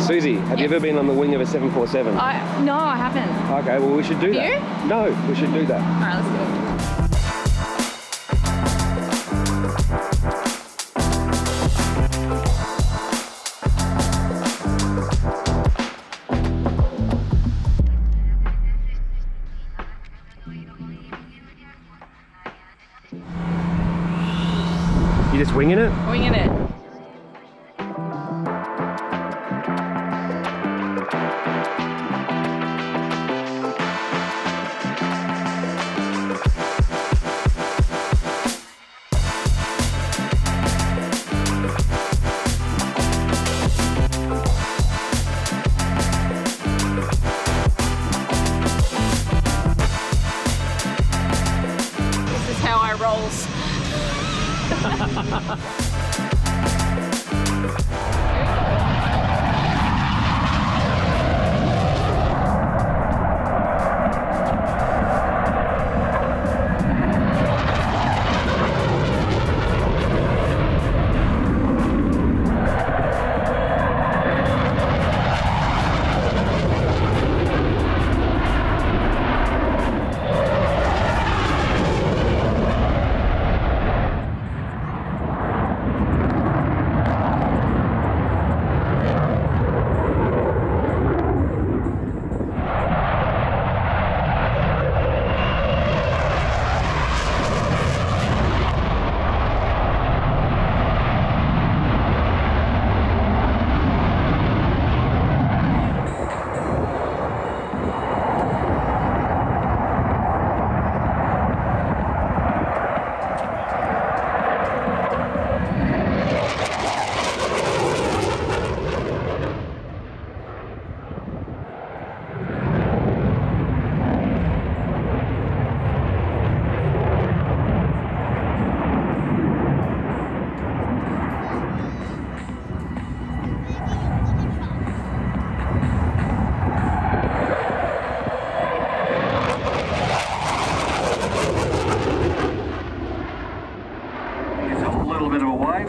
Susie, have you ever been on the wing of a 747? No, I haven't. Okay, well we should do that. You? No, we should do that. All right, let's do it. You just winging it? Winging it. This is how I rolls.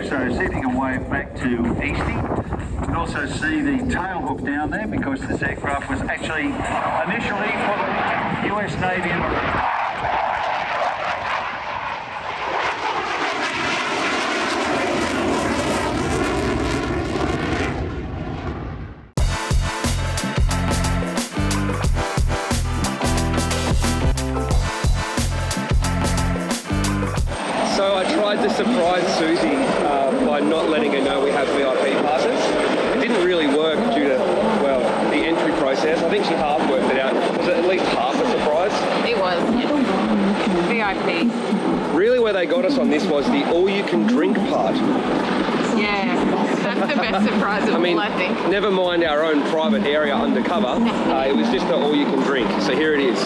So see if you can wave back to Eastie. You can also see the tail hook down there because this aircraft was actually initially for the US Navy and Marine. So I tried to surprise Susie by not letting her know we have VIP passes. It didn't really work due to, well, the entry process. I think she half worked it out. Was it at least half a surprise? It was, yeah. VIP. Really where they got us on this was the all-you-can-drink part. Yeah, that's the best surprise of all, I think. Never mind our own private area undercover. It was just the all-you-can-drink. So here it is.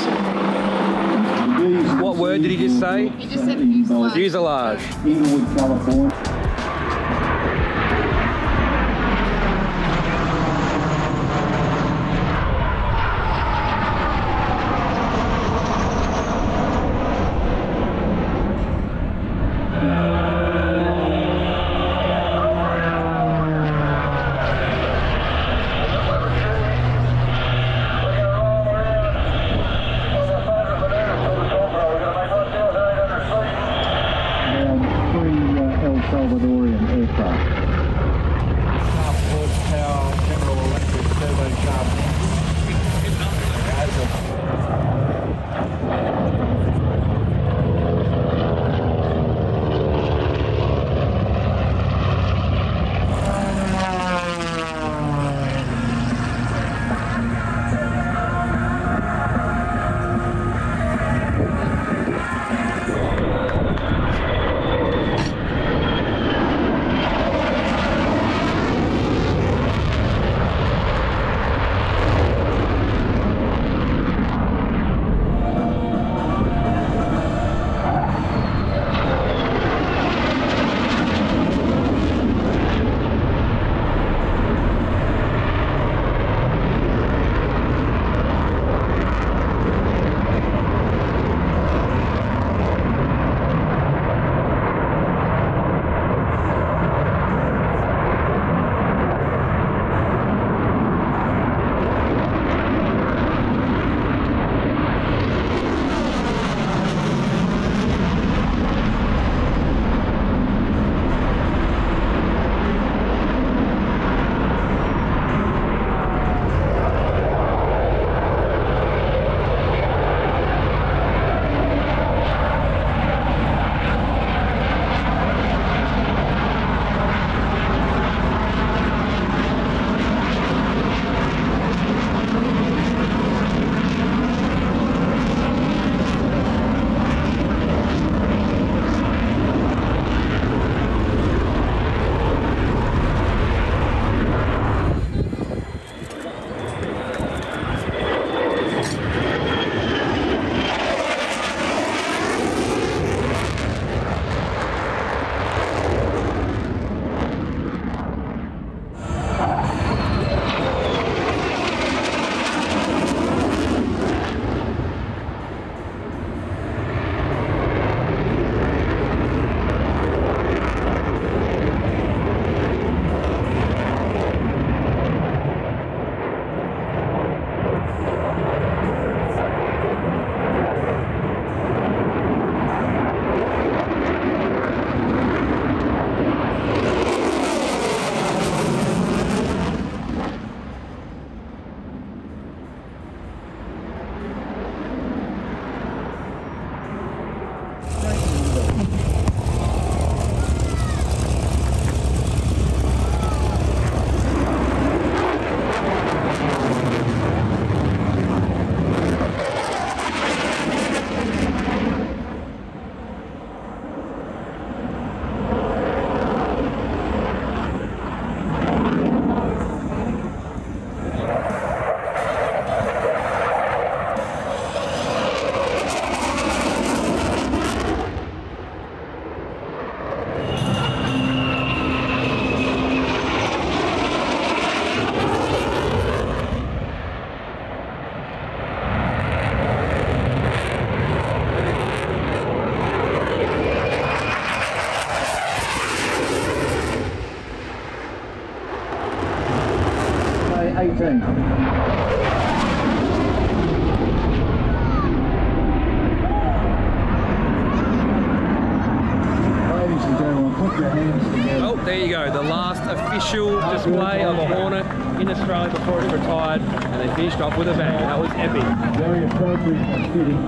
What word did he just say? He just said fuselage. Fuselage. Inglewood, California. Salvadorian aircraft. Half horsepower, General Electric turbo shaft. Ladies and gentlemen, put your hands together. Oh, there you go, the last official display of a Hornet in Australia before it's retired, and they finished off with a bang. That was epic. Very appropriate and fitting.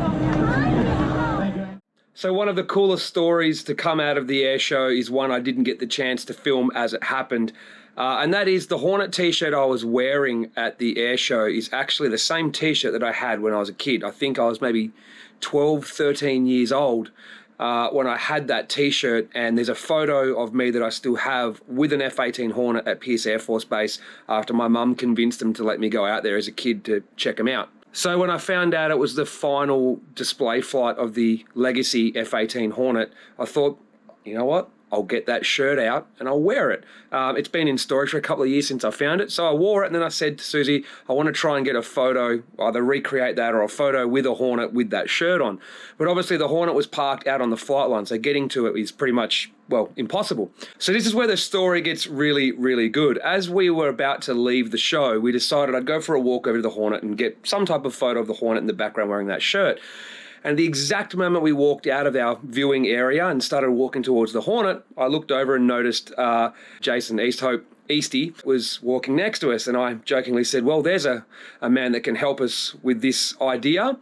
Thank you. So one of the coolest stories to come out of the air show is one I didn't get the chance to film as it happened. And that is the Hornet t-shirt I was wearing at the air show is actually the same t-shirt that I had when I was a kid. I think I was maybe 12, 13 years old when I had that t-shirt, and there's a photo of me that I still have with an F-18 Hornet at Pearce Air Force Base after my mum convinced them to let me go out there as a kid to check them out. So when I found out it was the final display flight of the legacy F-18 Hornet, I thought, you know what? I'll get that shirt out and I'll wear it. It's been in storage for a couple of years since I found it, so I wore it, and then I said to Susie, I want to try and get a photo, either recreate that or a photo with a Hornet with that shirt on. But obviously the Hornet was parked out on the flight line, so getting to it is pretty much, well, impossible. So this is where the story gets really, really good. As we were about to leave the show, we decided I'd go for a walk over to the Hornet and get some type of photo of the Hornet in the background wearing that shirt. And the exact moment we walked out of our viewing area and started walking towards the Hornet, I looked over and noticed Jason Eastie was walking next to us, and I jokingly said, well, there's a man that can help us with this idea.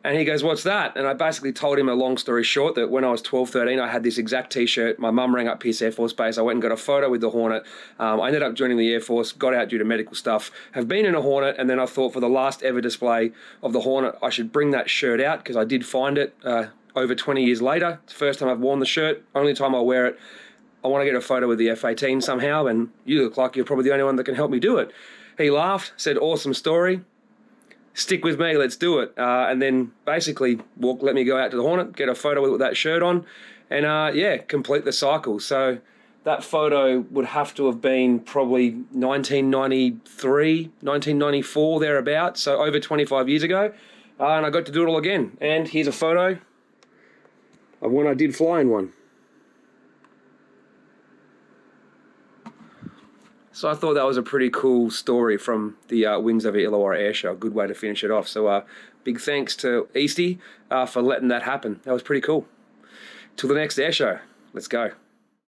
And he goes, what's that? And I basically told him a long story short that when I was 12, 13, I had this exact t-shirt. My mum rang up Pearce Air Force Base. I went and got a photo with the Hornet. I ended up joining the Air Force, got out due to medical stuff, have been in a Hornet, and then I thought for the last ever display of the Hornet, I should bring that shirt out because I did find it over 20 years later. It's the first time I've worn the shirt, only time I wear it. I want to get a photo with the F-18 somehow, and you look like you're probably the only one that can help me do it. He laughed, said, awesome story. Stick with me, let's do it. And then basically let me go out to the Hornet, get a photo with that shirt on, and yeah, complete the cycle. So that photo would have to have been probably 1993, 1994, thereabouts, so over 25 years ago. And I got to do it all again. And here's a photo of when I did fly in one. So I thought that was a pretty cool story from the wings over Illawarra Airshow. A good way to finish it off. So big thanks to Eastie for letting that happen. That was pretty cool. Till the next airshow. Let's go.